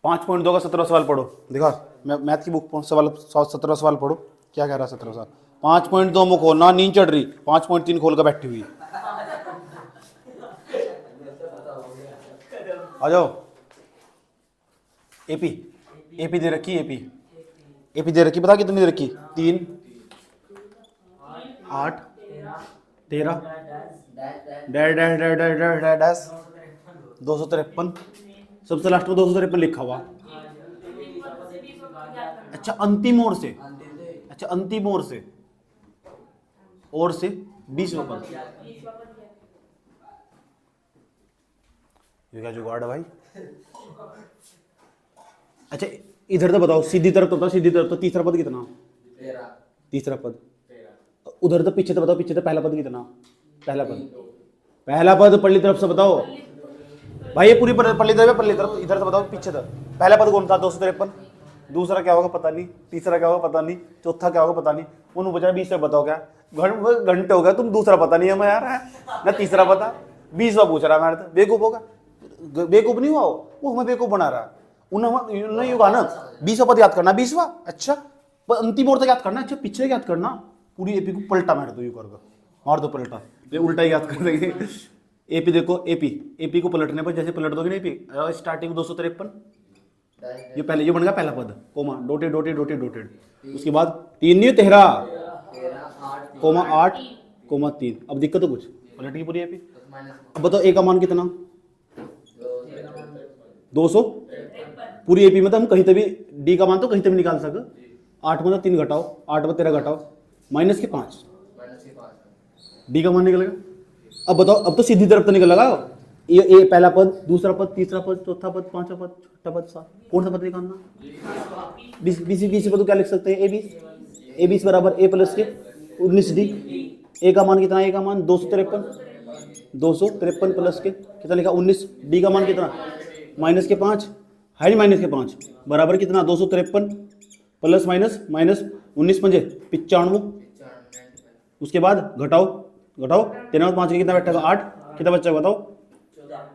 5.2 का 17 सवाल पढ़ो। देखा मैथ की बुक सवाल 17 सवाल पढ़ो, क्या कह रहा है 17 सवाल। 5.2 में खोलना, नींद चढ़ रही, 5.3 खोल कर बैठी हुई। आ जाओ। एपी एपी दे रखी, एपी दे रखी, बता कितनी दे रखी, 3 8 13 डैश 253, सबसे लास्ट में 253 लिखा हुआ। अच्छा अंतिम ओर से, अच्छा अंतिम ओर से 20वां पद। ये क्या जुगाड़ है भाई। अच्छा इधर तो बताओ, सीधी तरफ तो बताओ, सीधी तरफ तो तीसरा पद कितना, तीसरा पद। उधर तो पीछे तो बताओ, पीछे तो पहला पद कितना, पहला पद पल्ली तरफ से बताओ भाई, ये पूरी पल्ली तरफ, पल्ली तरफ इधर से बताओ, पीछे तरफ पहला पद कौन था 253, दूसरा क्या होगा पता नहीं, तीसरा क्या होगा पता नहीं, चौथा क्या होगा पता नहीं, उन बचा 20 तक बताओ क्या घंटे हो गया, तुम दूसरा पता नहीं है मैं यार है ना, तीसरा पता 20वां पूछ रहा है मैं, बेवकूफ होगा, बेवकूफ नहीं हुआ वो हमें बेवकूफ बना रहा है। उन्हें युगा ना 20वां पद याद करना, 20वां, अच्छा अंतिम ओर तक याद करना, अच्छा पीछे याद करना, पूरी एपी को पलटा मार दो, यू कर मार दो पलटा, उल्टा याद कर देंगे। एपी देखो, एपी को पलटने पर जैसे पलट दोगे ना एपी, स्टार्टिंग 253, ये पहले ये बन गया पहला पद, कोमा डोटेड डोटेड डोटेड डोटेड, उसके बाद 3 नहीं 13 कोमा 8 कोमा 3। अब दिक्कत तो कुछ पलट की पूरी एपी। अब बताओ ए का मान कितना, 200, पूरी एपी में तो हम कहीं से भी डी का मान तो कहीं से भी निकाल सके। 8 में 3 घटाओ, 8 में 13 घटाओ, माइनस के 5, डी का मान निकलेगा। अब बताओ, अब तो सीधी तरफ तो निकल लगा, ये पहला पद, दूसरा पद, तीसरा पद, चौथा पद, पांचवा पद, छठा पद, कौन सा पद निकालना, बीसी पद क्या लिख सकते हैं, ए 20 बराबर ए प्लस के 19 डी। ए का मान कितना, ए का मान 253 प्लस के कितना लिखा 19, डी का मान कितना माइनस के 5 है, माइनस के 5 बराबर कितना 253 प्लस माइनस 19 पंजे 95, उसके बाद घटाओ 13 में 5 कितना बैठेगा 8, कितना बच्चा बताओ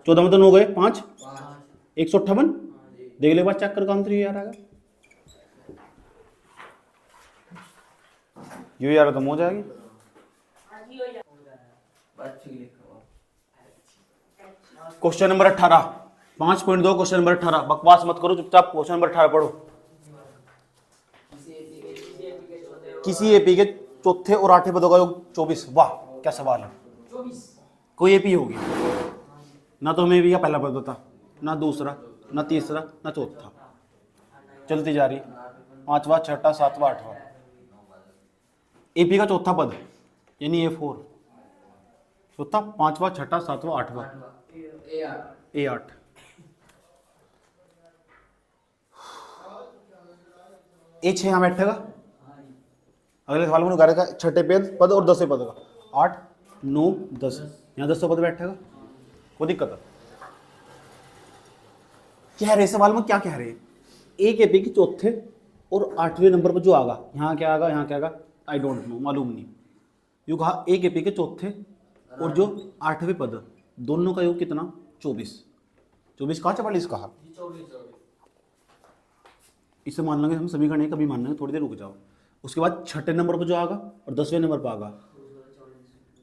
14 में तो 9 गए 5 158, देख ले बात चेक कर काम तो यार आएगा, यू यार तो हो जाएगी। क्वेश्चन नंबर 18, 5.2 क्वेश्चन नंबर 18, बकवास मत करो चुपचाप, क्वेश्चन नंबर 18 पढ़ो। किसी एपी के चौथे और आठवें पदों का योग 24, वाह क्या सवाल है, कोई एपी होगी ना, तो हमें एपी का पहला पद बता, ना दूसरा, ना तीसरा, ना चौथा, चलती जा रही 5वां 6वां 7वां 8वां, एपी का चौथा पद यानी A4, चौथा 5वां 6वां 7वां 8वां, A8। A6 यहाँ बैठेगा, अगले सवाल में निकालेगा छठे पद और 10वें पद का, 8 9 10, यहाँ 10वां पद बैठेगा, कोई दिक्कत है क्या रहे सवाल में, क्या कह रहे हैं, एक एपी के चौथे और 8वें नंबर पर जो आगा, यहाँ क्या आगा, यहाँ क्या आगा, आई डोंट नो, मालूम नहीं, यू कहा एक एपी के चौथे और जो 8वें पद दोनों का योग कितना 24 कहा 44 कहा, इसे मान लेंगे हम समीकरण कभी मान लेंगे, थोड़ी देर रुक जाओ। उसके बाद छठे नंबर पर जो आगा और 10वें नंबर पर आगा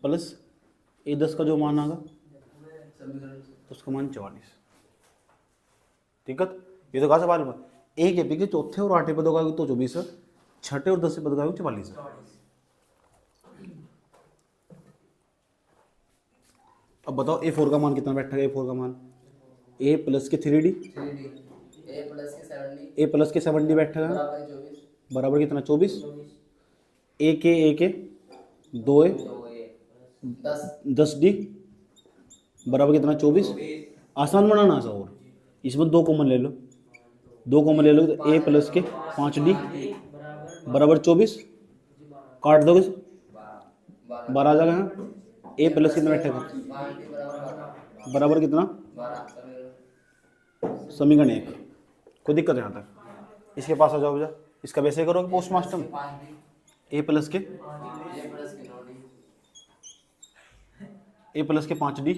प्लस A10 का जो मान आगा उसका मान 44, ठीक है। ये तो कहा सवाल में एक एपी के चौथे और 8वें पदों का योग तो 24 है, छठे और 10वें पद का योग 44 है। अब बताओ A4 का मान कितना बैठेगा, A4 का मान A प्लस के 3D A प्लस के 7D बैठेगा बराबर कितना 24, A के 2A 10D बराबर कितना 24, आसान बनाना आसान, और इसमें 2 कॉमन ले लो, 2 कॉमन ले लो तो A प्लस के 5D बराबर 24, काट दोगे 12 आ जाएगा, A प्लस कितना बैठेगा बराबर कितना, समीकरण 1, कोई दिक्कत है यहाँ तक, इसके पास आ जाओ भैया, इसका वैसे करोगे पोस्ट मास्टर में, A प्लस के 5D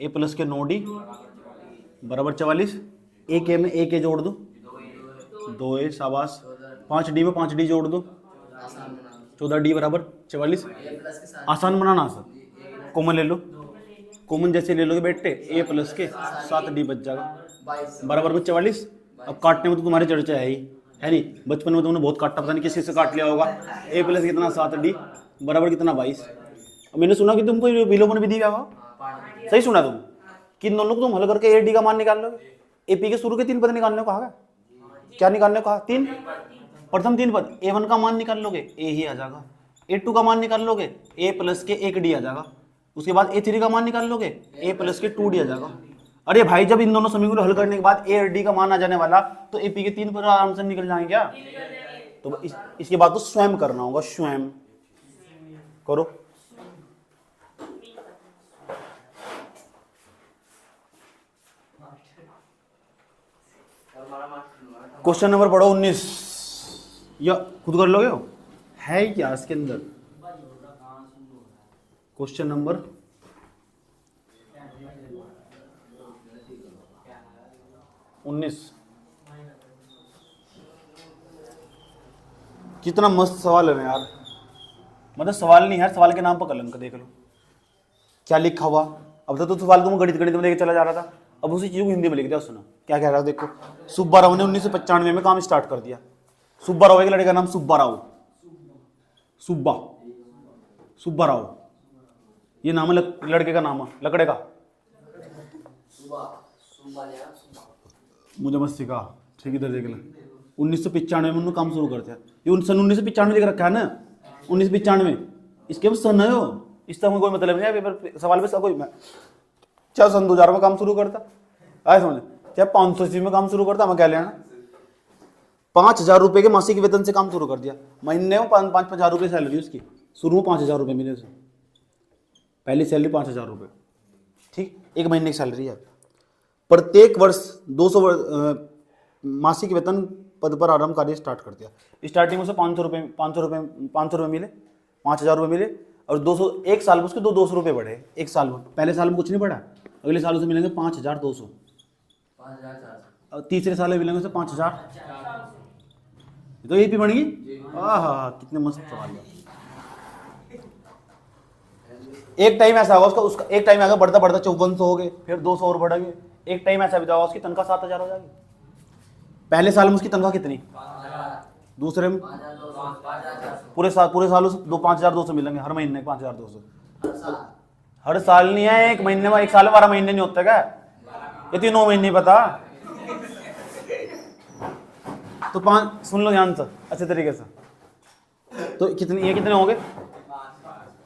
A प्लस के 9D बराबर 44 एक ए में एक ए जोड़ दो, 2a शाबाश। 5d में 5d जोड़ दो, 14d बराबर 44। आसान बनाना सर, कॉमन ले लो, कॉमन जैसे ले लोगे बेटे a प्लस के 7d बच जाएगा बराबर में 44। अब काटने में तो तुम्हारी चर्चा है नहीं, बचपन में तुमने बहुत काटा, पता नहीं किसी से काट लिया होगा। a प्लस कितना 7d बराबर कितना 22। अब मैंने सुना कि तुमको विलोपन विधि दिया होगा, सही सुना तुम, कि इन दोनों को तुम हल करके a d का मान निकाल लोगे। एपी के शुरू के 3 पद निकालने को कहा, क्या निकालने को कहा? 3, प्रथम 3 पद। a1 का मान निकाल लोगे a ही आ जाएगा, a2 का मान निकाल लोगे a प्लस के 1d आ जाएगा, उसके बाद a3 का मान निकाल लोगे a प्लस के 2d आ जाएगा। अरे भाई जब इन दोनों समीकरण को हल करने के बाद a और d का मान आ जाने वाला तो एपी के 3 पद आराम से निकल जाएंगे क्या? तो इसके बाद तो स्वयं करना होगा, स्वयं करो। क्वेश्चन नंबर पढ़ो 19, या खुद कर लोगे हो, है क्या इसके अंदर? Question number 19। कितना मस्त सवाल है ना यार, मतलब सवाल नहीं यार, सवाल के नाम पर कलंक। देख लो क्या लिखा हुआ। अब तो सवाल तुम गणित में लेके चला जा रहा था, अब उसी चीज को हिंदी में लिख दिया। सुनो क्या कह रहा है, देखो। सुब्बा राव ने 1995 में काम स्टार्ट कर दिया। सुब्बा राव के लड़के का नाम सुब्बा राव, सुब्बा राव ये नाम है, लड़के का नाम है, लकड़े का। मुझे मत सिखा, ठीक इधर देख ले। 1995 में उन्होंने काम शुरू कर दिया। ये सन 1995 लिख रखा है ना, 1995, इसके भी सन है हो, इसका कोई मतलब नहीं है पेपर सवाल में कोई। चाहे सन 2000 में काम शुरू करता, आए समझ, चाहे 500 में काम शुरू करता, मैं क्या लेना। 5000 रुपए के मासिक वेतन से काम शुरू कर दिया। महीने में 5,000 रुपये सैलरी उसकी, शुरू में 5000 रुपये मिले उसे, पहली सैलरी 5000 रुपये, ठीक, एक महीने की सैलरी है। प्रत्येक वर्ष 200 मासिक वेतन पद पर आरंभ कार्य स्टार्ट कर दिया। स्टार्टिंग में से 500 रुपये मिले, 5000 रुपये मिले, और 200 एक साल में उसके 200 रुपये बढ़े। एक साल में, पहले साल में कुछ नहीं बढ़ा, अगले साल से मिलेंगे 5200, और तीसरे साल में मिलेंगे 5000। तो ये भी बन गई। हाँ, कितने मस्त सवाल है। एक टाइम ऐसा होगा उसका एक टाइम आएगा बढ़ता बढ़ता 5400 हो गए, फिर 200 और बढ़ेंगे। एक टाइम ऐसा भी होगा उसकी तनख्वाह 7000 हो जाएगी। पहले साल में उसकी तनख्वाह कितनी, दूसरे में पूरे साल उसे 5200 मिलेंगे हर महीने, 5200 हर साल नहीं है, एक महीने में, एक साल में 12 महीने नहीं होते क्या? ये 3 महीने पता। तो 5 सुन लो ध्यान से अच्छे तरीके से। तो कितने होंगे?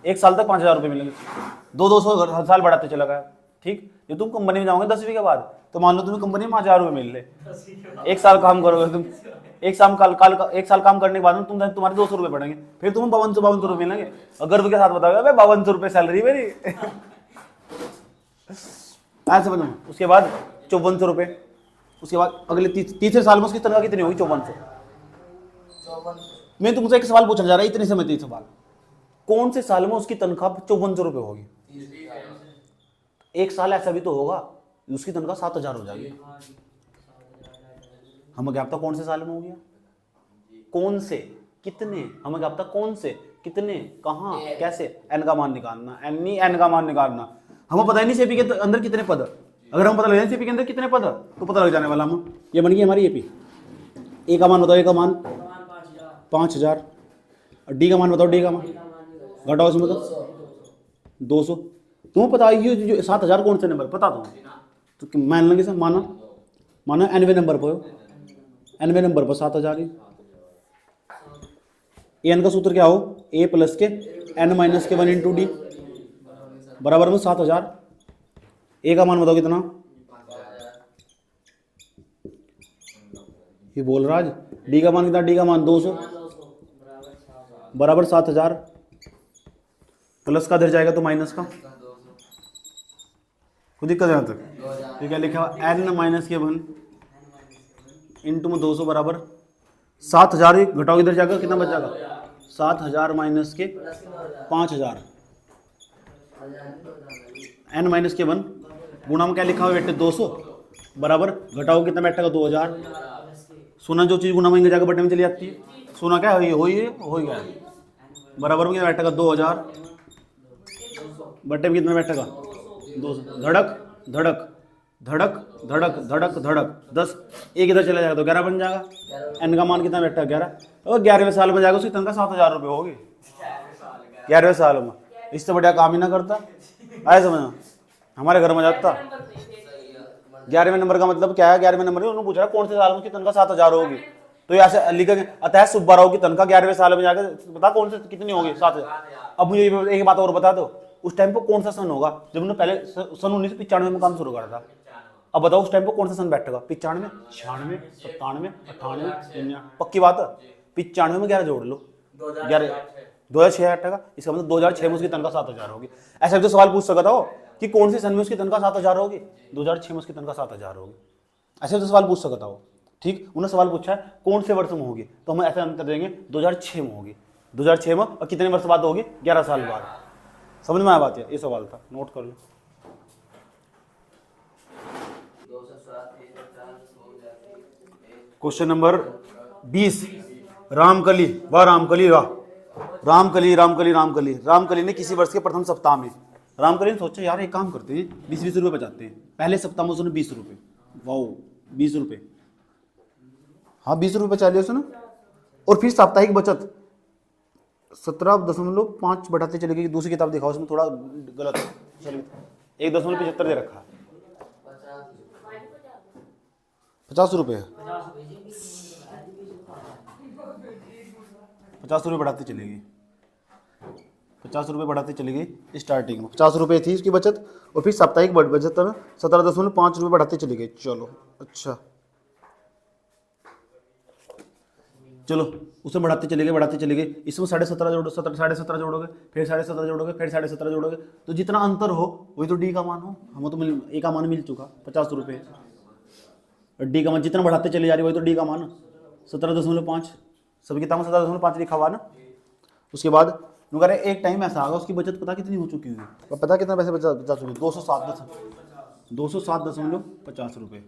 एक साल तक 5000 रुपये मिलेंगे, 200 हर साल बढ़ाते चला गया, ठीक। जो तुम कंपनी में जाओगे 10वीं के बाद, तो मान लो तुम्हें कंपनी में 5000 रुपये मिल रहे, एक साल काम करोगे तुम, एक साल काम करने के बाद में तुम्हारे 200 रुपये बढ़ेंगे, फिर तुम्हें 5200 रुपये मिलेंगे। और गर्व के साथ बताओगे 5200 रुपये सैलरी मेरी। ऐसे समझो। उसके बाद 5400 रुपये, उसके बाद अगले तीसरे साल में उसकी तनख्वाह कितनी होगी? 5400। मैं तुमसे एक सवाल पूछना जा रहा है, इतने समय 3 सवाल, कौन से साल में उसकी तनख्वाह 5400 रुपये होगी? एक साल ऐसा भी तो होगा उसकी तनख्वाह 7000 हो जाएगी। हमें क्या पता कौन से साल में हो गया, कौन से, कितने, हमें क्या पता कौन से, कितने, कहाँ, कैसे। एन का मान निकालना, एन का मान निकालना। हमें पता ही नहीं सीपी के अंदर कितने पद। अगर हम पता लग जाए सीपी के अंदर कितने पद तो पता लग जाने वाला। हम ये बन गई हमारी एपी। ए का मान बताओ, ए का मान 5000, और डी का मान बताओ, डी का मान घटाओ इसमें तो 200। तुम्हें पता है जो 7000 कौन से नंबर पता तो मान लेंगे सर, माना 90 नंबर पर, 90 नंबर पर 7000 ही। एन का सूत्र क्या हो, ए प्लस के एन माइनस के 1 इंटू डी बराबर में 7000। ए का मान बताओ कितना, ये बोल रहा है। डी का मान कितना, डी का मान 200 बराबर 7000। प्लस का इधर जाएगा तो माइनस का, कोई दिक्कत है यहाँ तक? ये क्या लिखा हुआ, एन माइनस के 1 इंटू में 200 बराबर 7000। घटाओ इधर जाकर कितना बच जाएगा, 7000 माइनस के 5000, एन माइनस के 1 गुणा में क्या लिखा हुआ बेटे 200, बराबर घटाओ कितना बैठेगा 2000। सोना जो चीज़ गुना में जाकर बटे में चली जाती है, सोना क्या है हो ही गया बराबर में कितना बैठेगा 2000 बटे में कितना बैठेगा 200। धड़क धड़क धड़क धड़क धड़क धड़क 10 एक इधर चला जाएगा तो 11 बन जाएगा। एन का मान कितना बैठा 11 और 11वें साल में जाएगा उसकी तनख्वाह 7000 रुपये होगी 11वें साल में। इससे बढ़िया काम ही ना करता, आए समझना हमारे घर में जाता। 11वें नंबर का मतलब क्या है, 11वें नंबर उन्होंने पूछ रहा कौन से साल में उसकी तनख्वाह 7000 होगी, तो यहाँ से लिखेंगे अतः सुब्बाराव की तनख्वाह 11वें साल में जाकर बता कौन से कितनी होगी 7000। अब मुझे एक बात और बता दो, उस टाइम पर कौन सा सन होगा जब उन्होंने पहले सन 1995 में काम शुरू करा था। अब बताओ उस टाइम पर कौन सा सन बैठेगा 95 96 97 98 99 पक्की बात है 95 में 11 जोड़ लो 2006 बैठेगा, इसका मतलब 2006 में उसकी तनख्वाह 7000 होगी। ऐसा भी तो सवाल पूछ सकता हो कि कौन से सन में उसकी तनख्वाह 7000 होगी, 2006 में उसकी तनख्वाह 7000 होगी। ऐसे तो सवाल पूछ सकता हो। ठीक, उन्होंने सवाल पूछा है कौन से वर्ष में होगी, तो हम ऐसा आंसर देंगे 2006 में होगी। 2006 में और कितने वर्ष बाद होगी 11 साल बाद। समझ में आया बात है, ये सवाल था, नोट कर लो। क्वेश्चन नंबर 20 रामकली व रामकली रामकली रामकली रामकली रामकली ने किसी वर्ष के प्रथम सप्ताह में, रामकली ने सोचा यार एक काम करते हैं 20-20 रुपये बचाते हैं। पहले सप्ताह में उसने 20 रुपये, वाओ 20 रुपये, हाँ 20 रुपये चाहिए उसने। और फिर साप्ताहिक बचत 17.5 बढ़ाते चले गए। दूसरी किताब दिखाओ उसमें थोड़ा गलत है, चलिए 1.75 दे रखा है, 50 रुपये 50 रुपये बढ़ाती चलेगी, 50 रुपये बढ़ाती चली गई। स्टार्टिंग में 50 रुपये थी उसकी बचत और फिर साप्ताहिक बचत 17.5 रुपये बढ़ाती चली गई। चलो अच्छा, चलो उसे बढ़ाते चले गए। इसमें 17.5 जोड़ो, 17.5 जोड़ोगे, फिर 17.5 जोड़ोगे, फिर 17.5 जोड़ोगे, तो जितना अंतर हो वही तो डी का मान हो। हमें तो ए का मान मिल चुका 50 रुपये, और डी का मान जितना बढ़ाते चले जा रही वही तो डी का मान 17.5। सभी किताब में 17.5 लिखा हुआ ना। उसके बाद कह रहे एक टाइम ऐसा आगा उसकी बचत पता कितनी हो चुकी है, और पता कितना पैसे बचा चुके 207.50 रुपये।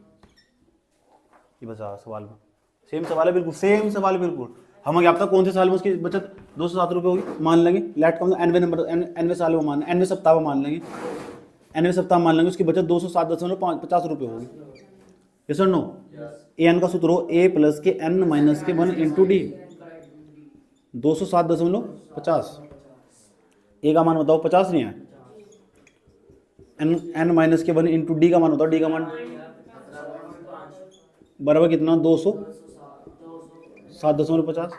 ये बचा सवाल में, सेम सवाल है बिल्कुल, सेम सवाल बिल्कुल। हमें क्या पता कौन से साल में उसकी बचत 207 रुपये होगी। मान लेंगे लेट का एनवे नंबर, एनवे साल में मान, एनवे सप्ताह में मान लेंगे, एनवे सप्ताह मान लेंगे उसकी बचत 207.50 रुपये होगी। यस और नो? एन का सूत्र हो ए प्लस के एन माइनस के 1 इंटू डी, 207.50। ए का मान बताओ 50 नहीं है, एन माइनस के 1 इंटू डी का मान बताओ, डी का मान बराबर कितना 207.50।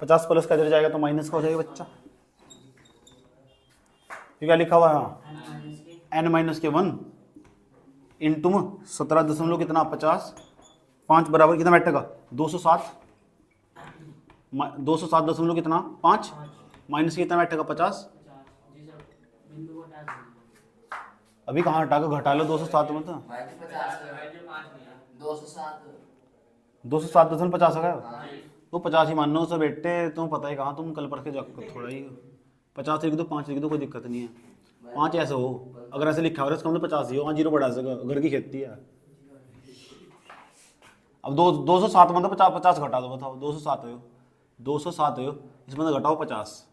50 प्लस का इधर जाएगा तो माइनस का हो जाएगा बच्चा। क्या लिखा हुआ है एन माइनस के 1 इंटू 17 कितना 50, 5 बराबर कितना बैठेगा 207, 207 कितना 5 माइनस कितना बैठेगा 50। अभी कहाँ हटा के घटा लो 207 में, तो 207.50 है तो 50 ही मान लो सर बेटे। तुम पता है कहाँ, तुम कल पढ़ के जाओ थोड़ा ही 50 लिख दो, 5 लिख दो, कोई दिक्कत नहीं है। 5 ऐसे हो, अगर ऐसे लिखा हो इसका मतलब 50 ही हो, 0 बढ़ा सका, घर की खेती है। अब 207 मतलब 50 घटा दो, बताओ 207 हो, 207 हो, इसमें तो घटाओ 50,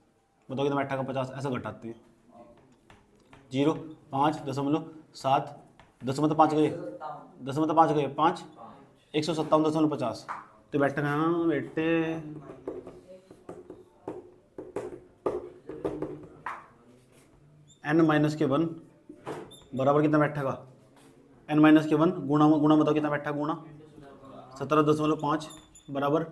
बताओ कितना बैठा का 50, ऐसा घटाते हैं 0 5 दशमलव 5 गए, 5 गए 5 157.50 तो बैठा हाँ बेटे n माइनस के 1 बराबर कितना बैठेगा, n माइनस के 1 गुणा बताओ कितना बैठा, गुणा 17.5 बराबर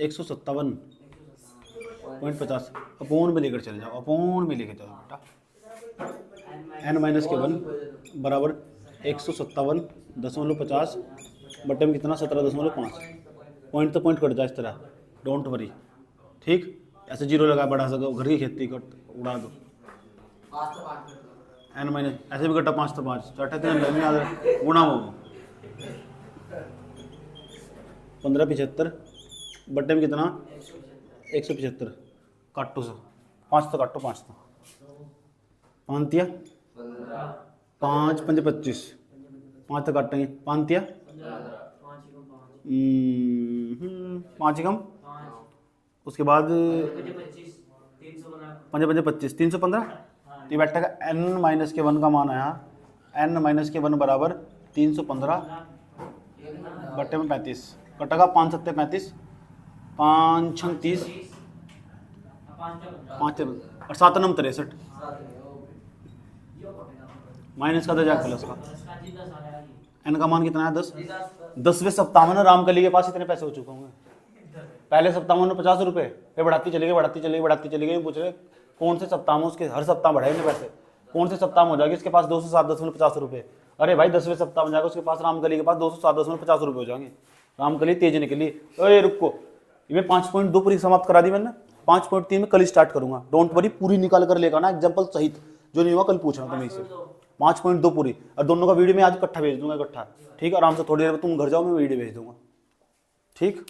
157.50। अपोन में लेकर चले जाओ, अपोन में लेकर चलो बेटा। n माइनस के 1 बराबर 157.50 बटे में कितना 17.5। पॉइंट तो पॉइंट कट जाए इस तरह, डोंट वरी। ठीक, ऐसे 0 लगा बढ़ा सको, घर की खेती कट उड़ा दो। n माइनस ऐसे भी कटा 5 तो 5 गुणा हो 1575 बटे में कितना 175 काटो से 5 तो काटो, 5 तो 5 5 5 25 5 तक काटेंगे, 5 तिया 5 कम, उसके बाद 5 5 25, 315। तो ये बैठेगा n माइनस के 1 का मान आया, n माइनस के 1 बराबर 315 बट्टे में 35, कटेगा 5 7 35, 5 6 30, 5 और 7 9 63, माइनस का दर्जा प्लस का। n का मान कितना है 10। 10वें सप्ताह में ना रामकली के पास इतने पैसे हो चुके होंगे। पहले सप्ताह में 50 रुपये, फिर बढ़ाती चली गई बढ़ाती चली गई बढ़ाती चली गई। पूछ रहे कौन से सप्ताह में, उसके हर सप्ताह बढ़ाए इतने पैसे, कौन से सप्ताह में हो जाएगी इसके पास 207.50 रुपये। अरे भाई 10वें सप्ताह में जाएगा उसके पास रामकली के पास 207.50 रुपये हो जाएंगे। रामकली तेज निकली। अरे रुको, ये 5.2 पूरी समाप्त करा दी मैंने, 5.3 में कल स्टार्ट करूंगा। डोंट वरी, पूरी निकाल कर लेगा ना एग्जाम्पल सहित, जो नहीं हुआ कल पूछना तुम्हें इसे। 5.2 पूरी, और दोनों का वीडियो मैं आज इकट्ठा भेज दूंगा, इकट्ठा। ठीक है, आराम से थोड़ी देर में तुम घर जाओ, मैं वीडियो भेज दूंगा। ठीक।